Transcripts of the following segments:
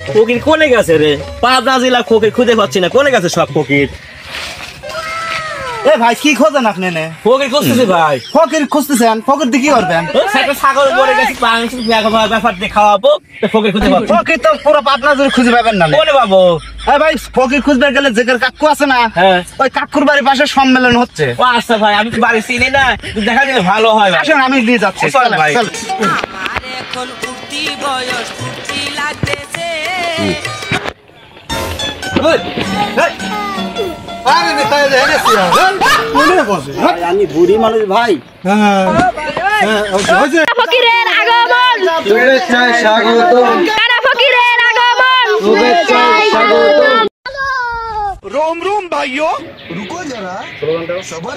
ফকির কোনে গেছে রে? পাবনা জেলা ফকির খুঁজে পাচ্ছি না, কোনে গেছে সব ফকির? এ ভাই কি খোঁজেন আপনি? ফকির খুঁজতেছি ভাই। ফকির খুঁজতেছেন? ফকির দিয়ে কি করবেন? সেটা ছাগল মরে গেছে, ব্যাপার দিয়ে খাওয়াবো, ফকির খুঁজে পাবো। ফকির তো পুরো পাবনা জুড়ে খুঁজে পাবেন না। কোনে পাবো? ভাই ফকির খুঁজতে গেলে জেকের কাকু আছে না, হ্যাঁ, ওই কাকুর বাড়ির পাশে সম্মেলন হচ্ছে। ও আচ্ছা ভাই, আমি তো বাড়ি চিনি না, দেখা দিলে ভালো হয় ভাই। আসেন আমি নিয়ে যাচ্ছি। চল ভাই। এখন উঠতি বয়স উঠতি লাগতেছে আমি বুড়ি মানুষ ভাই। ফকিরের আগমন, শুভেচ্ছায় স্বাগতম, কারা ফকিরের আগমন, শুভেচ্ছায় স্বাগতম।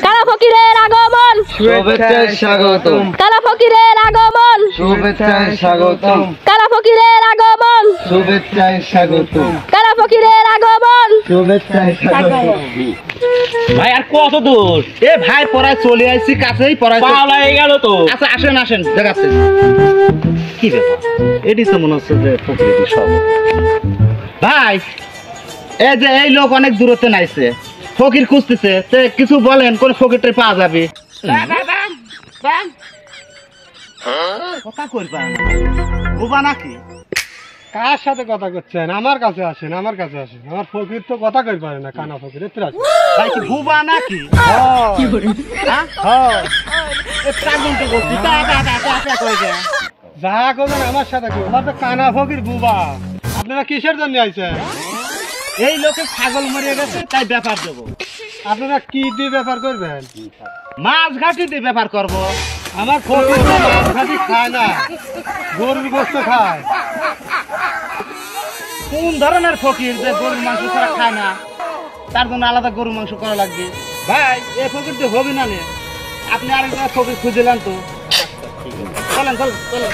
কারা ফকিরের আগমন, শুভেচ্ছায় স্বাগতম, কারা ফকিরের আগমন, শুভেচ্ছায় স্বাগতম, কারা ফকিরের আগমন, শুভেচ্ছায় স্বাগতম, কারা ফকিরের আগমন। শুভেচ্ছায় স্বাগতম। ভাই আর কত দূর? এ ভাই পড়ায় চলে আসছি, কাছেই পড়ায়। পাওলা হয়ে গেল তো। আচ্ছা আসেন আসেন, দেখাচ্ছে কি ব্যাপার। এটি তো মনে হচ্ছে যে ফকিরের সব। ভাই এই যে এই লোক অনেক দূরত্বে নাইছে, ফকির খুঁজতেছে, তে কিছু বলেন কোন ফকিরটা পাওয়া যাবে? কথা কইবা না বুবা নাকি? কার সাথে কথা করছেন? আমার কাছে আসেন, আমার কাছে আসেন। আমার ফকির তো কথা কই পারে না, কানা ফকির। এত্রা ভাই কি বুবা নাকি? কি করে? হ্যাঁ এ প্রাগন্তে বলছি তা তা তা তা তা কই গে। যা করবেন আমার সাথে কই। আমার তো কানা ফকির বুবা। আপনারা কিসের জন্য আইছেন? এই লোকে ছাগল মরে গেছে তাই ব্যাপার দেব। আপনারা কি দিয়ে ব্যাপার করবেন? মাছ ঘাটি দিয়ে ব্যাপার করব। আমার ফকির তো মাছ ঘাটি খায় না, গরুর গোস্ত খায়। কোন ধরনের ফকির যে গরুর মাংস ছাড়া খায় না? তার জন্য আলাদা গরুর মাংস করা লাগবে। ভাই এই ফকির তো হবে না নে। আপনি আরেকটা ফকির খুঁজলেন তো। চলেন চলেন চলেন।